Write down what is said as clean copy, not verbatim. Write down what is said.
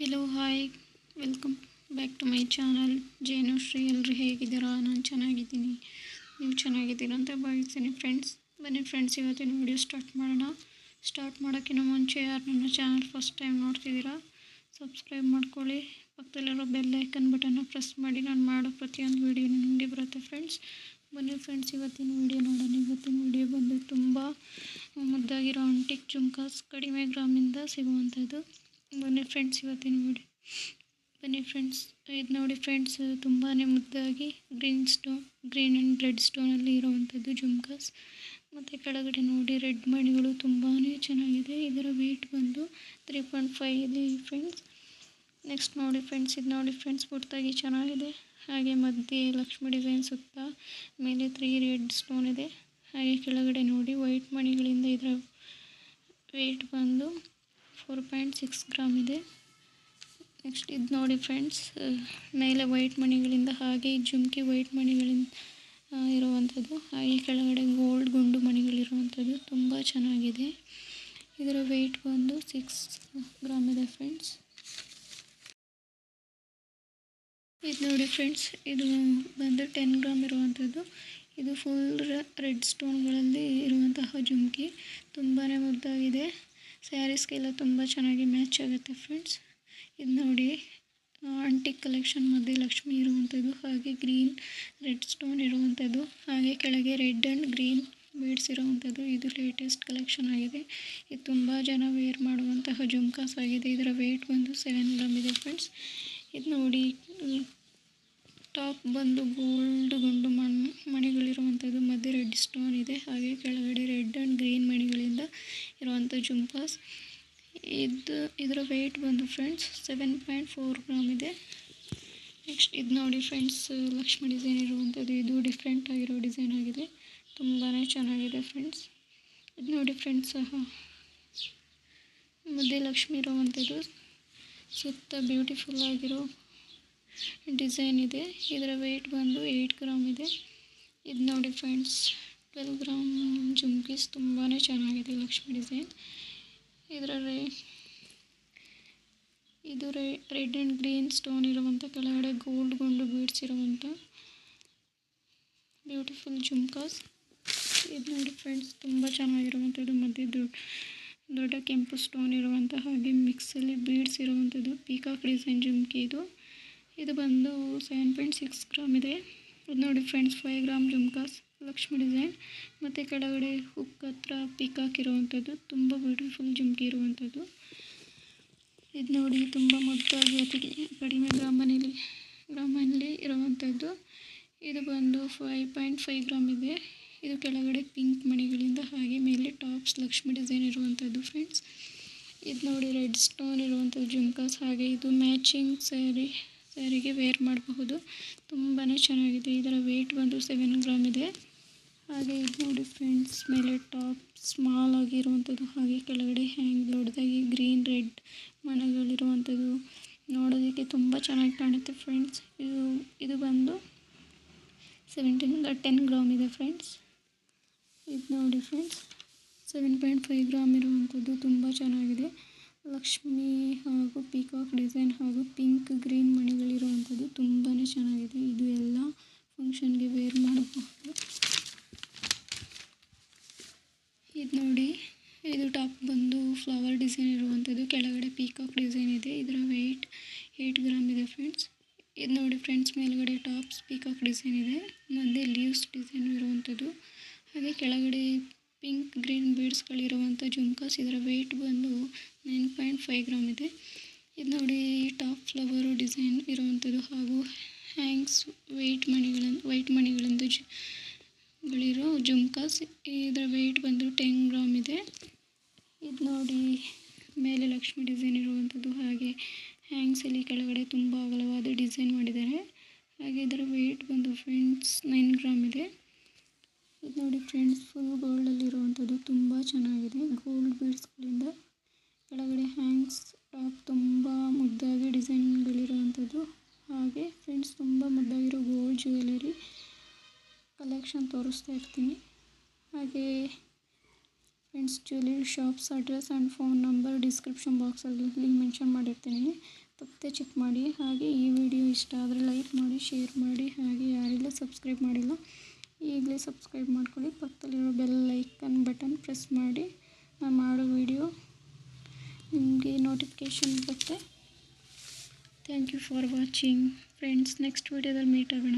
Hello hi welcome back to my channel Jenushree. ಎಲ್ಲರೂ ಹೇಗಿದ್ದೀರಾ? ನಾನು ಚೆನ್ನಾಗಿದ್ದೀನಿ, ನೀವು ಚೆನ್ನಾಗಿದ್ದೀರಾ ಅಂತ ಭಾವಿಸ್ತೀನಿ ಫ್ರೆಂಡ್ಸ್. ಬನ್ನಿ ಫ್ರೆಂಡ್ಸ್, ಇವತ್ತಿನ ವೀಡಿಯೋ ಸ್ಟಾರ್ಟ್ ಮಾಡೋಣ. ಸ್ಟಾರ್ಟ್ ಮಾಡೋಕ್ಕಿಂತ ಮುಂಚೆ ಯಾರು ನನ್ನ ಚಾನಲ್ ಫಸ್ಟ್ ಟೈಮ್ ನೋಡ್ತಿದ್ದೀರಾ ಸಬ್ಸ್ಕ್ರೈಬ್ ಮಾಡ್ಕೊಳ್ಳಿ, ಪಕ್ಕದಲ್ಲಿರೋ ಬೆಲ್ ಐಕನ್ ಬಟನ್ನ ಪ್ರೆಸ್ ಮಾಡಿ. ನಾನು ಮಾಡೋ ಪ್ರತಿಯೊಂದು ವೀಡಿಯೋ ನಿಮಗೆ ಬರುತ್ತೆ ಫ್ರೆಂಡ್ಸ್. ಬನ್ನಿ ಫ್ರೆಂಡ್ಸ್, ಇವತ್ತಿನ ವೀಡಿಯೋ ನೋಡೋಣ. ಇವತ್ತಿನ ವೀಡಿಯೋ ಬಂದು ತುಂಬ ಮುದ್ದಾಗಿರೋ ಆಂಟಿಕ್ ಜುಮ್ಕಾಸ್ ಕಡಿಮೆ ಗ್ರಾಮಿಂದ ಸಿಗುವಂಥದ್ದು. ಬನ್ನಿ ಫ್ರೆಂಡ್ಸ್, ಇವತ್ತಿನ ವೀಡಿಯೋ ಬನ್ನಿ ಫ್ರೆಂಡ್ಸ್. ಇದು ನೋಡಿ ಫ್ರೆಂಡ್ಸ್, ತುಂಬಾ ಮುದ್ದಾಗಿ ಗ್ರೀನ್ ಆ್ಯಂಡ್ ರೆಡ್ ಸ್ಟೋನಲ್ಲಿ ಇರುವಂಥದ್ದು ಜುಮ್ಕಾಸ್. ಮತ್ತು ಕೆಳಗಡೆ ನೋಡಿ ರೆಡ್ ಮಣಿಗಳು ತುಂಬಾ ಚೆನ್ನಾಗಿದೆ. ಇದರ ವೆಯ್ಟ್ ಬಂದು 3.5 ಇದೆ ಫ್ರೆಂಡ್ಸ್. ನೆಕ್ಸ್ಟ್ ನೋಡಿ ಫ್ರೆಂಡ್ಸ್, ಇದು ನೋಡಿ ಫ್ರೆಂಡ್ಸ್, ಪುಟ್ಟಾಗಿ ಚೆನ್ನಾಗಿದೆ. ಹಾಗೆ ಮಧ್ಯೆ ಲಕ್ಷ್ಮಿ ಡಿಸೈನ್ ಸುತ್ತ ಮೇಲೆ 3 ರೆಡ್ ಸ್ಟೋನ್ ಇದೆ. ಹಾಗೆ ಕೆಳಗಡೆ ನೋಡಿ ವೈಟ್ ಮಣಿಗಳಿಂದ ಇದರ ವೆಯ್ಟ್ ಬಂದು 4.6 ಗ್ರಾಮ್ ಇದೆ. ನೆಕ್ಸ್ಟ್ ಇದು ನೋಡಿ ಫ್ರೆಂಡ್ಸ್, ಮೇಲೆ ವೈಟ್ ಮಣಿಗಳಿಂದ ಹಾಗೆ ಜುಮ್ಕಿ ವೈಟ್ ಮಣಿಗಳಿಂದ ಇರುವಂಥದ್ದು. ಹಾಗೆ ಕೆಳಗಡೆ ಗೋಲ್ಡ್ ಗುಂಡು ಮಣಿಗಳಿರುವಂಥದ್ದು ತುಂಬ ಚೆನ್ನಾಗಿದೆ. ಇದರ ವೆಯ್ಟ್ ಬಂದು 6 ಗ್ರಾಮ್ ಇದೆ ಫ್ರೆಂಡ್ಸ್. ಇದು ನೋಡಿ ಫ್ರೆಂಡ್ಸ್, ಇದು ಬಂದು 10 ಗ್ರಾಮ್ ಇರುವಂಥದ್ದು. ಇದು ಫುಲ್ ರೆಡ್ ಸ್ಟೋನ್ಗಳಲ್ಲಿ ಇರುವಂತಹ ಜುಮ್ಕಿ, ತುಂಬಾ ಮುದ್ದಾಗಿದೆ. ಸ್ಯಾರೀಸ್ಗೆಲ್ಲ ತುಂಬ ಚೆನ್ನಾಗಿ ಮ್ಯಾಚ್ ಆಗುತ್ತೆ ಫ್ರೆಂಡ್ಸ್. ಇದು ನೋಡಿ ಆಂಟಿಕ್ ಕಲೆಕ್ಷನ್ ಮಧ್ಯೆ ಲಕ್ಷ್ಮಿ ಇರುವಂಥದ್ದು, ಹಾಗೆ ಗ್ರೀನ್ ರೆಡ್ ಸ್ಟೋನ್ ಇರುವಂಥದ್ದು, ಹಾಗೆ ಕೆಳಗೆ ರೆಡ್ ಆ್ಯಂಡ್ ಗ್ರೀನ್ ಬೀಡ್ಸ್ ಇರುವಂಥದ್ದು. ಇದು ಲೇಟೆಸ್ಟ್ ಕಲೆಕ್ಷನ್ ಆಗಿದೆ. ಇದು ತುಂಬ ಜನ ವೇರ್ ಮಾಡುವಂತಹ ಜುಮ್ಕಾಸ್ ಆಗಿದೆ. ಇದರ ವೆಯ್ಟ್ ಬಂದು 7 ಗ್ರಾಮ್ ಇದೆ ಫ್ರೆಂಡ್ಸ್. ಇದು ನೋಡಿ ಟಾಪ್ ಬಂದು ಗೋಲ್ಡ್ ಗುಂಡು ಮಣಿಗಳಿರುವಂಥದ್ದು, ಮಧ್ಯೆ ರೆಡ್ ಸ್ಟೋನ್ ಇದೆ. ಹಾಗೆ ಕೆಳಗಡೆ ರೆಡ್ ಆ್ಯಂಡ್ ಗ್ರೀನ್ ಮಣಿಗಳಿಂದ ಇರುವಂಥ ಜುಮ್ಕಾಸ್. ಇದರ ವೆಯ್ಟ್ ಬಂದು ಫ್ರೆಂಡ್ಸ್ 7.4 ಗ್ರಾಮ್ ಇದೆ. ನೆಕ್ಸ್ಟ್ ಇದು ನೋಡಿ ಫ್ರೆಂಡ್ಸ್, ಲಕ್ಷ್ಮಿ ಡಿಸೈನ್ ಇರುವಂಥದ್ದು. ಇದು ಡಿಫ್ರೆಂಟ್ ಆಗಿರೋ ಡಿಸೈನ್ ಆಗಿದೆ, ತುಂಬಾ ಚೆನ್ನಾಗಿದೆ ಫ್ರೆಂಡ್ಸ್. ಇದು ನೋಡಿ ಫ್ರೆಂಡ್ಸ್, ಮಧ್ಯೆ ಲಕ್ಷ್ಮಿ ಇರುವಂಥದ್ದು, ಸುತ್ತ ಬ್ಯೂಟಿಫುಲ್ ಆಗಿರೋ ಡಿಸೈನ್ ಇದೆ. ಇದರ ವೆಯ್ಟ್ ಬಂದು 8 ಗ್ರಾಮ್ ಇದೆ. ಇದು ನೋಡಿ ಫ್ರೆಂಡ್ಸ್, 12 ಗ್ರಾಮ್ ಜುಮ್ಕೀಸ್, ತುಂಬಾ ಚೆನ್ನಾಗಿದೆ ಲಕ್ಷ್ಮಿ ಡಿಸೈನ್. ಇದು ರೆಡ್ ಆ್ಯಂಡ್ ಗ್ರೀನ್ ಸ್ಟೋನ್ ಇರುವಂಥ, ಕೆಳಗಡೆ ಗೋಲ್ಡ್ ಗುಂಡು ಬೀಡ್ಸ್ ಇರುವಂಥ ಬ್ಯೂಟಿಫುಲ್ ಜುಮ್ಕಾಸ್. ಇದು ನೋಡಿ ಫ್ರೆಂಡ್ಸ್, ತುಂಬ ಚೆನ್ನಾಗಿರುವಂಥದ್ದು, ಮಧ್ಯೆ ದೊಡ್ಡ ಕೆಂಪು ಸ್ಟೋನ್ ಇರುವಂಥ, ಹಾಗೆ ಮಿಕ್ಸಲ್ಲಿ ಬೀಡ್ಸ್ ಇರುವಂಥದ್ದು ಪೀಕಾಕ್ ಡಿಸೈನ್ ಜುಮ್ಕಿ. ಇದು ಬಂದು 7.6 ಗ್ರಾಮ್ ಇದೆ. ಇದು ನೋಡಿ friends, 5 gram jhumkas Lakshmi design, ಮತ್ತು ಕೆಳಗಡೆ ಹುಕ್ ಹತ್ರ ಪೀಕಾಕ್ ಇರುವಂಥದ್ದು, ತುಂಬ ಬ್ಯೂಟಿಫುಲ್ ಜುಮ್ಕಿ ಇರುವಂಥದ್ದು. ಇದು ನೋಡಿ ತುಂಬ ಮುದ್ದಾಗಿ ಅತಿ ಕಡಿಮೆ ಗ್ರಾಮಲ್ಲಿ ಇರುವಂಥದ್ದು. ಇದು ಬಂದು 5.5 ಗ್ರಾಮ್ ಇದೆ. ಇದು ಕೆಳಗಡೆ ಪಿಂಕ್ ಮಣಿಗಳಿಂದ ಹಾಗೆ ಮೇಲೆ ಟಾಪ್ಸ್ ಲಕ್ಷ್ಮಿ ಡಿಸೈನ್ ಇರುವಂಥದ್ದು ಫ್ರೆಂಡ್ಸ್. ಇದು ನೋಡಿ ರೆಡ್ ಸ್ಟೋನ್ ಇರುವಂಥದ್ದು ಜುಮ್ಕಾಸ್, ಹಾಗೆ ಇದು ಮ್ಯಾಚಿಂಗ್ ಸ್ಯಾರಿಗೆ ವೇರ್ ಮಾಡಬಹುದು, ತುಂಬಾ ಚೆನ್ನಾಗಿದೆ. ಇದರ ವೆಯ್ಟ್ ಬಂದು 7 ಗ್ರಾಮ್ ಇದೆ. ಹಾಗೆ ಇದು ನೋಡಿ ಫ್ರೆಂಡ್ಸ್, ಮೇಲೆ ಟಾಪ್ ಸ್ಮಾಲ್ ಆಗಿರುವಂಥದ್ದು, ಹಾಗೆ ಕೆಳಗಡೆ ಹ್ಯಾಂಗ್ ದೊಡ್ಡದಾಗಿ ಗ್ರೀನ್ ರೆಡ್ ಮಣಿಗಳಿರುವಂಥದ್ದು, ನೋಡೋದಕ್ಕೆ ತುಂಬ ಚೆನ್ನಾಗಿ ಕಾಣುತ್ತೆ ಫ್ರೆಂಡ್ಸ್. ಇದು ಬಂದು 10 ಗ್ರಾಮ್ ಇದೆ ಫ್ರೆಂಡ್ಸ್. ಇದು ನೋಡಿ ಫ್ರೆಂಡ್ಸ್, 7.5 ಗ್ರಾಮ್ ಇರುವಂಥದ್ದು, ತುಂಬ ಚೆನ್ನಾಗಿದೆ. ಲಕ್ಷ್ಮಿ ಹಾಗೂ ಪೀಕಾಕ್ ಡಿಸೈನ್ ಹಾಗೂ ಪಿಂಕ್ ಗ್ರೀನ್ ಮಣಿಗಳಿರುವಂಥದ್ದು, ತುಂಬಾ ಚೆನ್ನಾಗಿದೆ. ಇದು ಎಲ್ಲ ಫಂಕ್ಷನ್ಗೆ ವೇರ್ ಮಾಡಬಹುದು. ಇದು ನೋಡಿ, ಇದು ಟಾಪ್ ಬಂದು ಫ್ಲವರ್ ಡಿಸೈನ್ ಇರುವಂಥದ್ದು, ಕೆಳಗಡೆ ಪೀಕಾಕ್ ಡಿಸೈನ್ ಇದೆ. ಇದರ ವೆಯ್ಟ್ 8 ಗ್ರಾಮ್ ಇದೆ ಫ್ರೆಂಡ್ಸ್. ಇದು ನೋಡಿ ಫ್ರೆಂಡ್ಸ್, ಮೇಲ್ಗಡೆ ಟಾಪ್ಸ್ ಪೀಕಾಕ್ ಡಿಸೈನ್ ಇದೆ, ಮಧ್ಯೆ ಲೀವ್ಸ್ ಡಿಸೈನ್ ಇರುವಂಥದ್ದು, ಹಾಗೆ ಕೆಳಗಡೆ ಪಿಂಕ್ ಗ್ರೀನ್ ಬೀಡ್ಸ್ಗಳಿರುವಂಥ ಜುಮ್ಕಾಸ್. ಇದರ ವೆಯ್ಟ್ ಬಂದು 9.5 ಗ್ರಾಮ್ ಇದೆ. ಇದು ನೋಡಿ ಟಾಪ್ ಫ್ಲವರು ಡಿಸೈನ್ ಇರುವಂಥದ್ದು, ಹಾಗೂ ಹ್ಯಾಂಗ್ಸ್ ವೈಟ್ ಮಣಿಗಳಿಂದ ಗಳಿರೋ ಜುಮ್ಕಾಸ್. ಇದರ ವೆಯ್ಟ್ ಬಂದು 10 ಗ್ರಾಮ್ ಇದೆ. ಇದು ನೋಡಿ ಮೇಲೆ ಲಕ್ಷ್ಮಿ ಡಿಸೈನ್ ಇರುವಂಥದ್ದು, ಹಾಗೆ ಹ್ಯಾಂಗ್ಸಲ್ಲಿ ಕೆಳಗಡೆ ತುಂಬ ಅಗಲವಾದ ಡಿಸೈನ್ ಮಾಡಿದ್ದಾರೆ. ಹಾಗೆ ಇದರ ವೆಯ್ಟ್ ಬಂದು ಫ್ರೆಂಡ್ಸ್ 9 ಗ್ರಾಮ್ ಇದೆ. ಇದು ನೋಡಿ ಫ್ರೆಂಡ್ಸ್, ಫುಲ್ ಗೋಲ್ಡಲ್ಲಿರುವಂಥದ್ದು, ತುಂಬ ಚೆನ್ನಾಗಿದೆ. ಗೋಲ್ಡ್ ಬೀಡ್ಸ್ಗಳಿಂದ ಕೆಳಗಡೆ ಹ್ಯಾಂಗ್ಸ್, ಟಾಪ್ ತುಂಬ ಮುದ್ದಾಗಿ ಡಿಸೈನ್ಗಳಿರುವಂಥದ್ದು. ಹಾಗೆ ಫ್ರೆಂಡ್ಸ್, ತುಂಬ ಮುದ್ದಾಗಿರೋ ಗೋಲ್ಡ್ ಜ್ಯುವೆಲರಿ ಕಲೆಕ್ಷನ್ ತೋರಿಸ್ತಾ ಇರ್ತೀನಿ. ಹಾಗೆ friends, jewellery shops address and phone number description ಬಾಕ್ಸಲ್ಲಿ ಮೆನ್ಷನ್ ಮಾಡಿರ್ತೀನಿ, ತಪ್ಪದೆ ಚೆಕ್ ಮಾಡಿ. ಹಾಗೆ ಈ ವಿಡಿಯೋ ಇಷ್ಟ ಆದರೆ ಲೈಕ್ ಮಾಡಿ, ಶೇರ್ ಮಾಡಿ. ಹಾಗೆ ಯಾರೆಲ್ಲ ಸಬ್ಸ್ಕ್ರೈಬ್ ಮಾಡಿಲ್ಲ ಈಗಲೇ ಸಬ್ಸ್ಕ್ರೈಬ್ ಮಾಡ್ಕೊಳ್ಳಿ. ಪಕ್ಕದಲ್ಲಿರೋ ಬೆಲ್ ಐಕನ್ ಬಟನ್ ಪ್ರೆಸ್ ಮಾಡಿ. ನಾನು ಮಾಡೋ ವಿಡಿಯೋ ನಿಮಗೆ ನೋಟಿಫಿಕೇಷನ್ ಬರುತ್ತೆ. Thank you for watching friends. Next ವಿಡಿಯೋದಲ್ಲಿ ಮೀಟ್ ಆಗೋಣ.